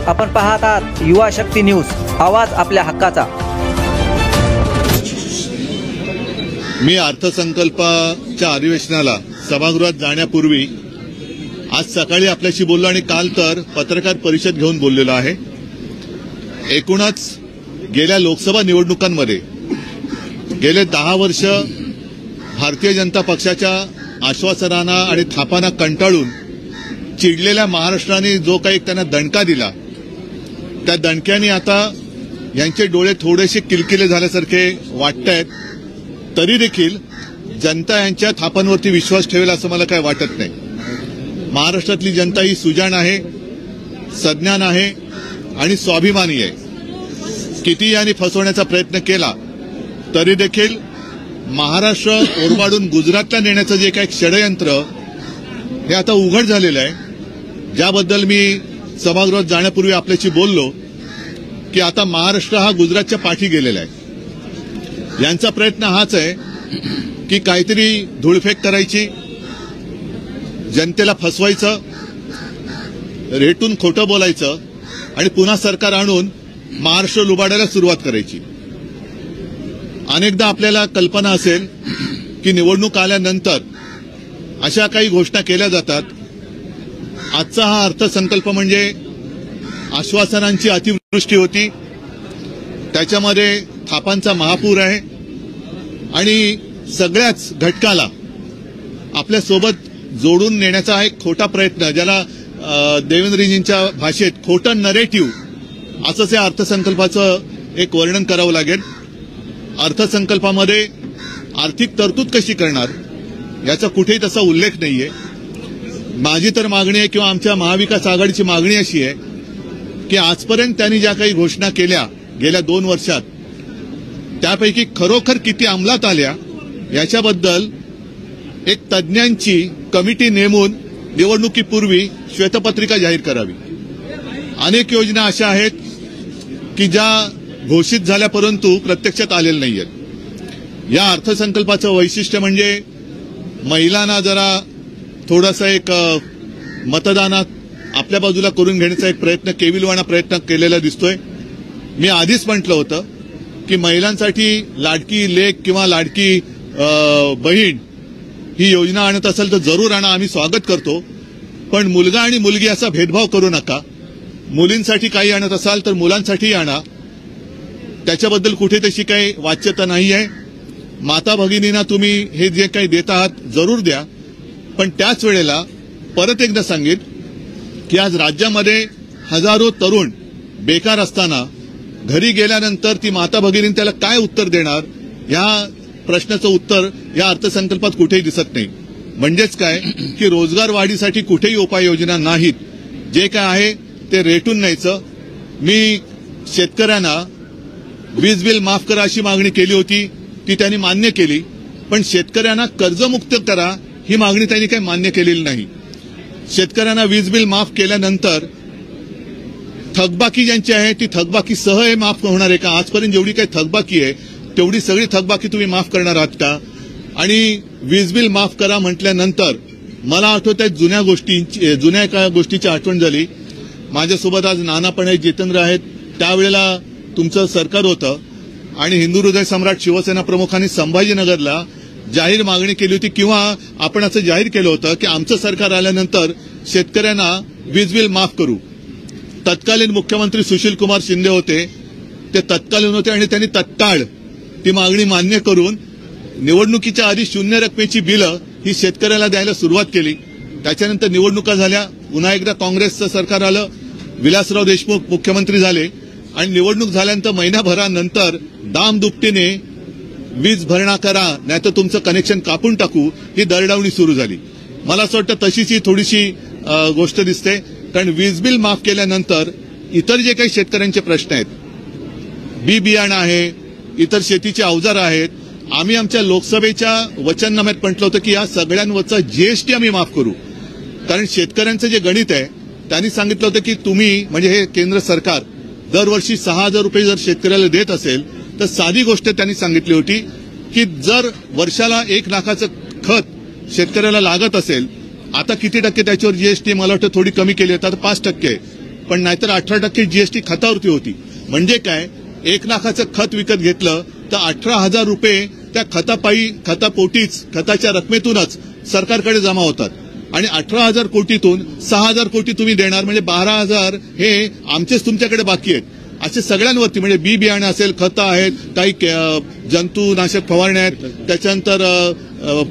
आपण पाहत आहात युवा शक्ती न्यूज, आवाज आपल्या हक्काचा। मी अर्थसंकल्पाच्या अधिवेशनाला सभागृहात जाण्यापूर्वी आज सकाळी आपल्याशी बोललो आणि काल तर पत्रकार परिषद घेऊन बोललेलो आहे। एकूणच गेल्या लोकसभा निवडणुकांमध्ये गेले 10 वर्ष भारतीय जनता पक्षाच्या आश्वासनांना आणि थापांना कंटाळून चिडलेल्या महाराष्ट्राने जो काही त्यांना दणका दिला, त्या दणक्याने आता यांचे डोळे थोडेसे किलकिले झाल्यासारखे वाटतायत। तरी देखील जनता यांच्या थापांवरती विश्वास ठेवेल असं मला काय वाटत नाही। महाराष्ट्रातली जनता ही सुजाण आहे, सज्ञान आहे आणि स्वाभिमानी आहे। किती यांनी फसवण्याचा प्रयत्न केला तरी देखील महाराष्ट्र ओरबाडून गुजरातला नेण्याचं जे काही षडयंत्र हे आता उघड झालेलं आहे, ज्याबद्दल मी सभागृहात जाण्यापूर्वी आपल्याशी बोललो की आता महाराष्ट्र हा गुजरातच्या पाठी गेलेला आहे। यांचा प्रयत्न हाच आहे की काहीतरी धूळफेक करायची, जनतेला फसवायचं, रेटून खोटं बोलायचं आणि पुन्हा सरकार आणून महाराष्ट्र लुबाडायला सुरुवात करायची। अनेकदा आपल्याला कल्पना असेल की निवडणूक आल्यानंतर अशा काही घोषणा केल्या जातात। आजचा हा अर्थसंकल्प म्हणजे आश्वासनांची अतिवृष्टी होती, त्याच्यामध्ये थापांचा महापूर आहे आणि सगळ्याच घटकाला आपल्या सोबत जोडून नेण्याचा एक खोटा प्रयत्न, ज्याला देवेंद्रजींच्या भाषेत खोटं नरेटिव्ह असंच या अर्थसंकल्पाचं एक वर्णन करावं लागेल। अर्थसंकल्पामध्ये आर्थिक तरतूद कशी करणार याचा कुठेही तसा उल्लेख नाहीये। माझी तर मागणी आहे किंवा आमच्या महाविकास आघाडीची मागणी अशी आहे की आजपर्यंत त्यांनी ज्या काही घोषणा केल्या गेल्या 2 वर्षात, त्यापैकी खरोखर किती अंमलात आल्या याच्याबद्दल एक तज्ज्ञांची कमिटी नेमून निवडणुकीपूर्वी श्वेतपत्रिका जाहीर करावी। अनेक योजना अशा आहेत की ज्या घोषित झाल्या परंतु प्रत्यक्षात आलेल्या नाहीयेत। या अर्थसंकल्पाचं वैशिष्ट्य म्हणजे महिलांना जरा थोडासा एक मतदानात आपल्या बाजूला करून घेण्याचा एक प्रयत्न, केविलवाणा प्रयत्न केलेला दिसतोय। मी आधीच म्हटलं होतं की महिलांसाठी लाडकी लेक किंवा लाडकी बहीण ही योजना आणत असेल तर जरूर आणा, आम्ही स्वागत करतो, पण मुलगा आणि मुलगी असा भेदभाव करू नका। मुलींसाठी काही आणत असाल तर मुलांसाठी आणा, त्याच्याबद्दल कुठे तशी काही वाच्यता नाही आहे। माता भगिनींना तुम्ही हे जे काही देत आहात जरूर द्या, पण त्याच वेळेला परत एकदा सांगेन की आज राज्यामध्ये हजारो तरुण बेकार असताना घरी गेल्यानंतर ती माता भगिनी त्याला काय उत्तर देणार, या प्रश्नाचं उत्तर या अर्थसंकल्पात कुठेही दिसत नाही। म्हणजेच काय की रोजगार वाढीसाठी कुठेही उपाययोजना नाहीत, जे काय आहे ते रेटून न्यायचं। मी शेतकऱ्यांना वीज बिल माफ करा अशी मागणी केली होती, ती त्यांनी मान्य केली, पण शेतकऱ्यांना कर्जमुक्त करा ही मागणी त्यांनी काही मान्य केलेली नाही। शेतकऱ्यांना वीज बिल माफ केल्यानंतर थकबाकी ज्यांची आहे ती थकबाकी सह हे माफ होणार आहे का? आजपर्यंत जेवढी काही थकबाकी आहे तेवढी सगळी थकबाकी तुम्ही माफ करणार आहात का? आणि वीज बिल माफ करा म्हटल्यानंतर मला आठवत आहे जुन्या एका गोष्टीची आठवण झाली। माझ्यासोबत आज नाना पण आहेत, जितेंद्र आहेत, त्यावेळेला तुमचं सरकार होतं आणि हिंदू हृदय सम्राट शिवसेना प्रमुखांनी संभाजीनगरला जाहीर मागणी केली होती किंवा आपण असं जाहीर केलं होतं की आमचं सरकार आल्यानंतर शेतकऱ्यांना वीज बिल माफ करू। तत्कालीन मुख्यमंत्री सुशील कुमार शिंदे होते, ते तत्कालीन होते आणि त्यांनी तत्काळ ती मागणी मान्य करून निवडणुकीच्या आधी 0 रकमेची बिलं ही शेतकऱ्याला द्यायला सुरुवात केली। त्याच्यानंतर निवडणुका झाल्या, पुन्हा एकदा काँग्रेसचं सरकार आलं, विलासराव देशमुख मुख्यमंत्री झाले आणि निवडणूक झाल्यानंतर महिनाभरानंतर दामदुपटीने वीज भरणा करा नाहीतर तुमचं कनेक्शन कापून टाकू ही दरडावणी सुरू झाली। मला असं वाटतं तशीच ही थोडीशी गोष्ट दिसते, कारण वीज बिल माफ केल्यानंतर इतर जे काही शेतकऱ्यांचे प्रश्न आहेत, बी बियाणं आहे, इतर शेतीचे अवजार आहेत, आम्ही आमच्या लोकसभेच्या वचननाम्यात म्हटलं होतं की या सगळ्यांवरचा जीएसटी आम्ही माफ करू, कारण शेतकऱ्यांचं जे गणित आहे त्यांनी सांगितलं होतं की तुम्ही म्हणजे हे केंद्र सरकार दरवर्षी 6,000 रुपये जर शेतकऱ्याला देत असेल तर साधी गोष्ट त्यांनी सांगितली होती की जर वर्षाला 1 लाखाचं खत शेतकऱ्याला लागत असेल, आता किती टक्के त्याच्यावर जीएसटी मला वाटतं थोडी कमी केली आहे, आता 5%, पण नाहीतर 18% जीएसटी खतावरती होती. म्हणजे काय, 1 लाखाचं खत विकत घेतलं तर 18,000 रुपये त्या खतापोटीच खताच्या रकमेतूनच सरकारकडे जमा होतात आणि 18,000 कोटीतून 6,000 कोटी तुम्ही देणार म्हणजे 12,000 हे आमचेच तुमच्याकडे बाकी आहेत. असे सगळ्यांवरती म्हणजे बी बियाणे असेल, खतं आहेत, काही जंतुनाशक फवारण्या आहेत, त्याच्यानंतर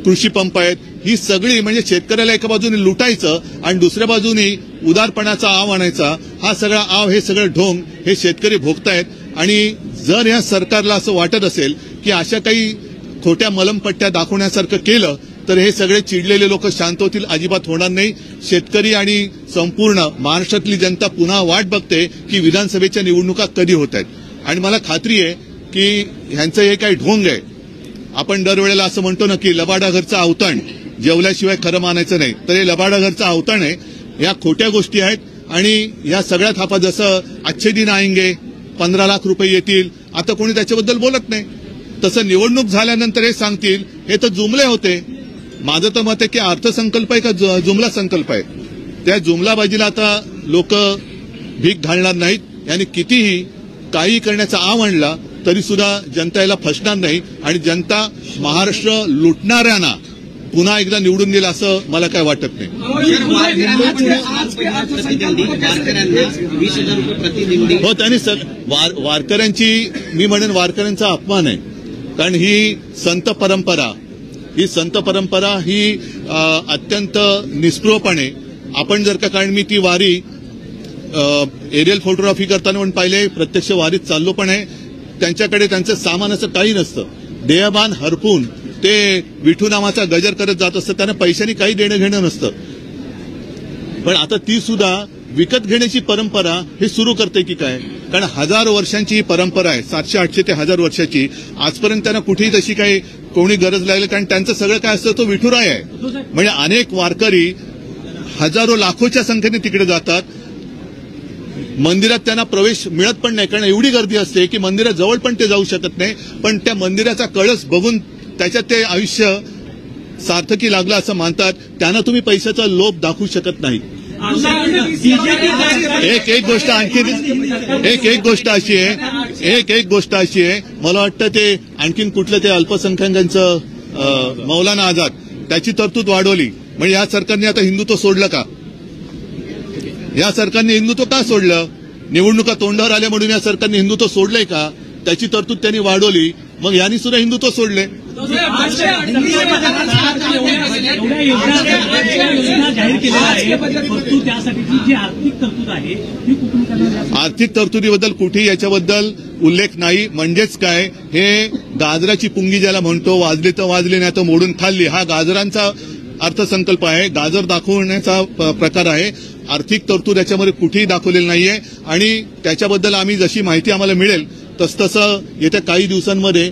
कृषी पंप आहेत, ही सगळी म्हणजे शेतकऱ्याला एका बाजूने लुटायचं आणि दुसऱ्या बाजूने उदारपणाचा आव आणायचा, हा सगळा आव, हे सगळं ढोंग हे शेतकरी भोगतायत. आणि जर या सरकारला असं वाटत असेल की अशा काही खोट्या मलमपट्ट्या दाखवण्यासारखं केलं तर हे सगळे चिडलेले लोक शांत होतील, अजिबात होणार नाही. शेतकरी आणि संपूर्ण महाराष्ट्रातली जनता पुन्हा वाट बघते की विधानसभेच्या निवडणुका कधी होत आहेत. आणि मला खात्री आहे की ह्यांचं हे काही ढोंग आहे. आपण दरवेळेला असं म्हणतो ना की लबाडा घरचं अवतण, जेवल्याशिवाय खरं मानायचं नाही, तर हे लबाडा घरचं अवतण आहे. या खोट्या गोष्टी आहेत आणि या सगळ्या थापा, जसं अच्छे दिन आएंगे, 15 लाख रुपये येतील, आता कोणी त्याच्याबद्दल बोलत नाही. तसं निवडणूक झाल्यानंतर हे सांगतील हे तर जुमले होते. माझं तर मत आहे की अर्थसंकल्प आहे का जुमला संकल्प आहे. त्या जुमलाबाजीला आता लोक भीक घालणार नाहीत. यांनी कितीही काही करण्याचा आव आणला तरी सुद्धा जनता याला फसणार नाही आणि जनता महाराष्ट्र लुटणाऱ्यांना पुन्हा एकदा निवडून देईल असं मला काय वाटत नाही. हो, त्यांनी वारकऱ्यांची, मी म्हणेन वारकऱ्यांचा अपमान आहे. कारण ही संत परंपरा ही अत्यंत निस्पृहपणे आपण जर का, कारण मी ती वारी एरियल फोटोग्राफी करताना पण पाहिले, प्रत्यक्ष वारीत चाललो पण आहे, त्यांच्याकडे त्यांचं सामान असं काही नसतं, देहभान हरपून ते विठू नामाचा गजर करत जात असतं, त्यांना पैशांनी काही देणं घेणं नसतं. पण आता ती सुद्धा विकत घेण्याची परंपरा हे सुरू करते की काय, कारण 1000 वर्षांची ही परंपरा आहे, 700-800 ते 1000 वर्षाची. आजपर्यंत त्यांना कुठेही तशी काही कोणी गरज लागली, कारण त्यांचं सगळं काय असतं तो विठुराय आहे. म्हणजे अनेक वारकरी हजारो लाखोच्या संख्येने तिकडे जातात. मंदिरात त्यांना प्रवेश मिळत पण नाही, कारण एवढी गर्दी असते की मंदिराजवळ पण ते जाऊ शकत नाही. पण त्या मंदिराचा कळस बघून त्याच्यात ते आयुष्य सार्थकी लागलं असं मानतात. त्यांना तुम्ही पैशाचा लोभ दाखवू शकत नाही. एक गोष्ट अशी आहे, मला वाटतं ते आणखीन कुठलं ते अल्पसंख्याकांचं मौलाना आझाद, त्याची तरतूद वाढवली. म्हणजे या सरकारने आता हिंदुत्व सोडलं का? या सरकारने हिंदुत्व का सोडलं? निवडणुका तोंडावर आल्या म्हणून या सरकारने हिंदुत्व सोडलंय का? त्याची तरतूद त्यांनी वाढवली, मग यांनी सुद्धा हिंदुत्व सोडले. आर्थिक तरतुदीबद्दल कुठेही याच्याबद्दल उल्लेख नाही. म्हणजेच काय, हे गाजराची पुंगी ज्याला म्हणतो, वाजली तर वाजली नाही तर मोडून खाल्ली, हा गाजरांचा अर्थसंकल्प आहे, गाजर दाखवण्याचा प्रकार आहे. आर्थिक तरतूद याच्यामध्ये कुठेही दाखवलेली नाहीये आणि त्याच्याबद्दल आम्ही जशी माहिती आम्हाला मिळेल तसतसं येत्या काही दिवसांमध्ये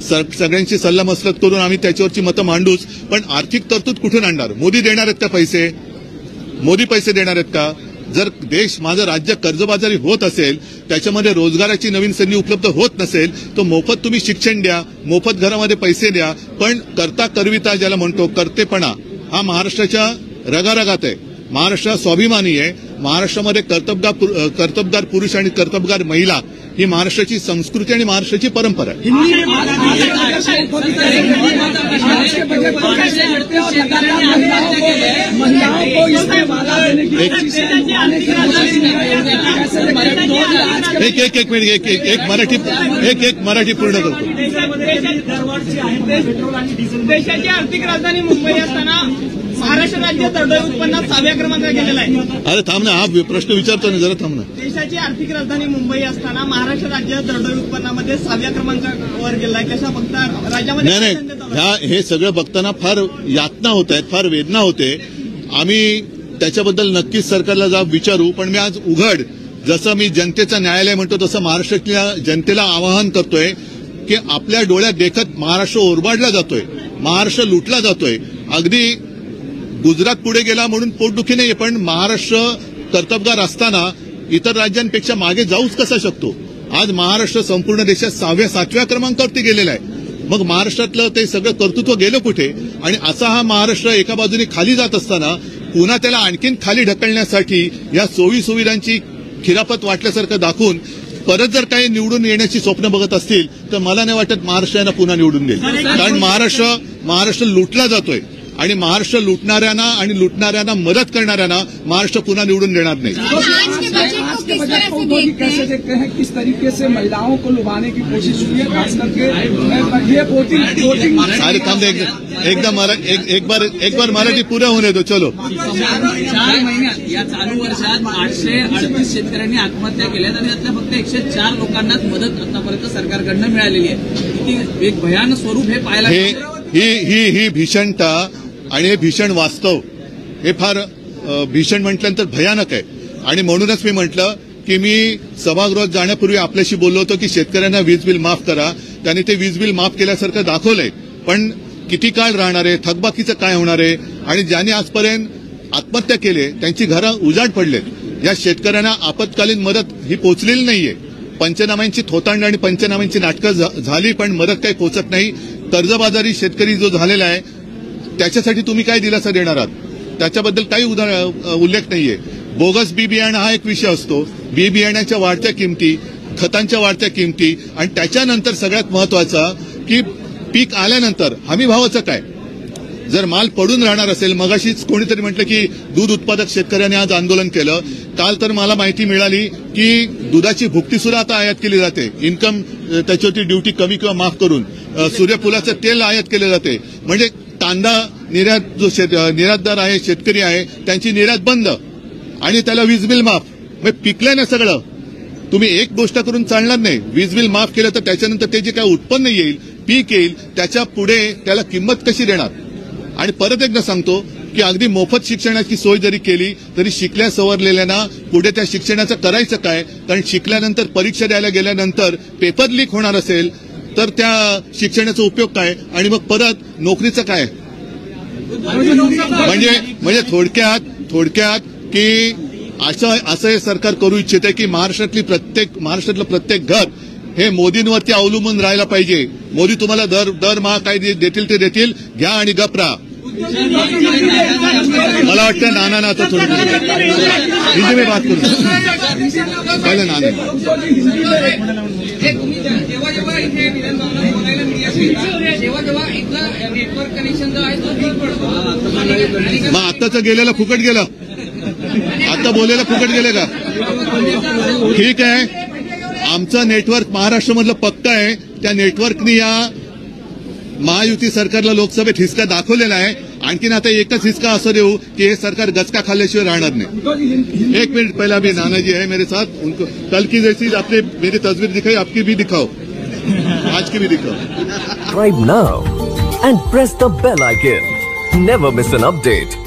सगळ्यांची सल्लामसलत करून आम्ही त्याच्यावरची मतं मांडूच. पण आर्थिक तरतूद कुठून आणणार? मोदी देणार आहेत का पैसे? मोदी पैसे देणार आहेत का? जर देश, माझं राज्य कर्जबाजारी होत असेल, त्याच्यामध्ये रोजगाराची नवीन संधी उपलब्ध होत नसेल, तर मोफत तुम्ही शिक्षण द्या, मोफत घरामध्ये पैसे द्या, पण करता करविता ज्याला म्हणतो, कर्तेपणा, हा महाराष्ट्राच्या रगारगात आहे. महाराष्ट्र स्वाभिमानी आहे. महाराष्ट्रामध्ये कर्तबगार पुरुष आणि कर्तबगार महिला ही महाराष्ट्राची संस्कृती आणि महाराष्ट्राची परंपरा आहे. एक मिनिट, एक मराठी पूर्ण करतो. देशाची आर्थिक राजधानी मुंबई असताना महाराष्ट्र राज्य दरडोई उत्पन्नात 6व्या क्रमांकावर गेलेला आहे. अरे थांब ना, हा प्रश्न विचारतो ना, जरा थांब ना. देशाची आर्थिक राजधानी मुंबई असताना महाराष्ट्र राज्य दरडोई उत्पन्नामध्ये 6व्या क्रमांकावर गेला आहे. कशा बघता राज्यामध्ये? नाही, हे सगळं बघताना फार यातना होत आहेत, फार वेदना होते. आम्ही त्याच्याबद्दल नक्कीच सरकारला जाब विचारू. पण मी आज उघड, जसं मी जनतेचं न्यायालय म्हणतो तसं महाराष्ट्रातल्या जनतेला आवाहन करतोय की आपल्या डोळ्यात देखत महाराष्ट्र ओरबाडला जातोय, महाराष्ट्र लुटला जातोय. अगदी गुजरात पुढे गेला म्हणून पोटदुखी नाहीये, पण महाराष्ट्र कर्तबगार असताना इतर राज्यांपेक्षा मागे जाऊच कसा शकतो? आज महाराष्ट्र संपूर्ण देशात 6व्या-7व्या क्रमांकावरती गेलेला आहे. मग महाराष्ट्रातलं ते सगळं कर्तृत्व गेलं कुठे? आणि असा हा महाराष्ट्र एका बाजूने खाली जात असताना पुन्हा त्याला आणखीन खाली ढकलण्यासाठी या सोयी सुविधांची खिरापत वाटल्यासारखं दाखवून परत जर काही निवडून येण्याची स्वप्न बघत असतील तर मला नाही वाटत महाराष्ट्र यांना पुन्हा निवडून देईल. कारण महाराष्ट्र लुटला जातोय आणि महाराष्ट्र लुटणाऱ्यांना मदत करणाऱ्यांना महाराष्ट्र पुन्हा निवडून देणार नाही. आज के बजट को मोदी कैसे देखते हैं, किस तरीके से महिलाओं को लुभाने की कोशिश हुई है, खास करके ये वोटिंग अरे थांब एक बार मराठी पुरा होने दो. चलो. 4 महिन्यात या चालू वर्षात 838 शेतकऱ्यांनी आत्महत्या केल्या आणि त्यातल्या फक्त 104 लोकांनाच मदत आतापर्यंत सरकारकडनं मिळालेली आहे. किती एक भयानक स्वरूप हे पाहायला ही भीषणता आणि हे भीषण वास्तव हे फार भीषण म्हटल्यानंतर भयानक आहे. आणि म्हणूनच मी म्हटलं की मी सभागृहात जाण्यापूर्वी आपल्याशी बोललो होतो की शेतकऱ्यांना वीज बिल माफ करा. त्यांनी ते वीज बिल माफ केल्यासारखं दाखवलंय, पण किती काळ राहणार आहे, थकबाकीचं काय होणार आहे, आणि ज्यांनी आजपर्यंत आत्महत्या केली त्यांची घरं उजाड पडलेत. या शेतकऱ्यांना आपत्कालीन मदत ही पोचलेली नाहीये. पंचनाम्यांची थोतांड आणि पंचनाम्यांची नाटकं झाली पण मदत काही पोचत नाही. कर्जबाजारी शेतकरी जो झालेला आहे त्याच्यासाठी तुम्ही काय दिलासा देणार आहात त्याच्याबद्दल काही उल्लेख नाहीये. बोगस बी बियाणं हा एक विषय असतो. बी बियाण्याच्या वाढत्या किमती, खतांच्या वाढत्या किमती, आणि त्याच्यानंतर सगळ्यात महत्वाचा की पीक आल्यानंतर हमी भावाचं काय. जर माल पडून राहणार असेल, मगाशीच कोणीतरी म्हटलं की दूध उत्पादक शेतकऱ्यांनी आज आंदोलन केलं. काल तर मला माहिती मिळाली की दुधाची भुकटी सुद्धा आता आयात केली जाते. इन्कम त्याच्यावरती ड्युटी कमी किंवा माफ करून सूर्यफुलाचं तेल आयात केलं जाते. म्हणजे कांदा निर्यात जो निर्यातदार आहे, शेतकरी आहे, त्यांची निर्यात बंद आणि त्याला वीज बिल माफ. म्हणजे पिकलंय ना सगळं. तुम्ही एक गोष्ट करून चालणार नाही. वीज बिल माफ केलं तर त्याच्यानंतर ते जे काय उत्पन्न येईल, पीक येईल, त्याच्या पुढे त्याला किंमत कशी देणार. आणि परत एकदा सांगतो की अगदी मोफत शिक्षणाची सोय जरी केली तरी शिकल्या सवरलेल्यांना पुढे त्या शिक्षणाचं करायचं काय. कारण शिकल्यानंतर परीक्षा द्यायला गेल्यानंतर पेपर लीक होणार असेल तर त्या शिक्षणाचा उपयोग काय, आणि मग परत नोकरीचं काय. म्हणजे थोडक्यात की असं हे सरकार करू इच्छित आहे की महाराष्ट्रातलं प्रत्येक घर हे मोदींवरती अवलंबून राहायला पाहिजे. मोदी तुम्हाला दरमहा काय देतील ते देतील, घ्या आणि गपरा. मला वाटतं नाना आता थोडं हिंदी में बात करू पहिले नाना. मग आत्ताचं गेलेलं फुकट गेलं, आता बोलायला फुकट गेले का. ठीक आहे, आमचं नेटवर्क महाराष्ट्रामधलं पक्का आहे. त्या नेटवर्कनी या महायुती सरकारला लोकसभेत हिसका दाखवलेला आहे. आणखीन आता एकच हिसका असं देऊ की हे सरकार गचका खाल्ल्याशिवाय राहणार नाही. एक मिनिट, पहला अभी नाना जी है मेरे साथ, उनको कल की जैसी आपने मेरी तस्वीर दिखाई, आपकी भी दिखाओ, आज की भी दिखाओ. Subscribe now and press the bell icon. Never miss an update.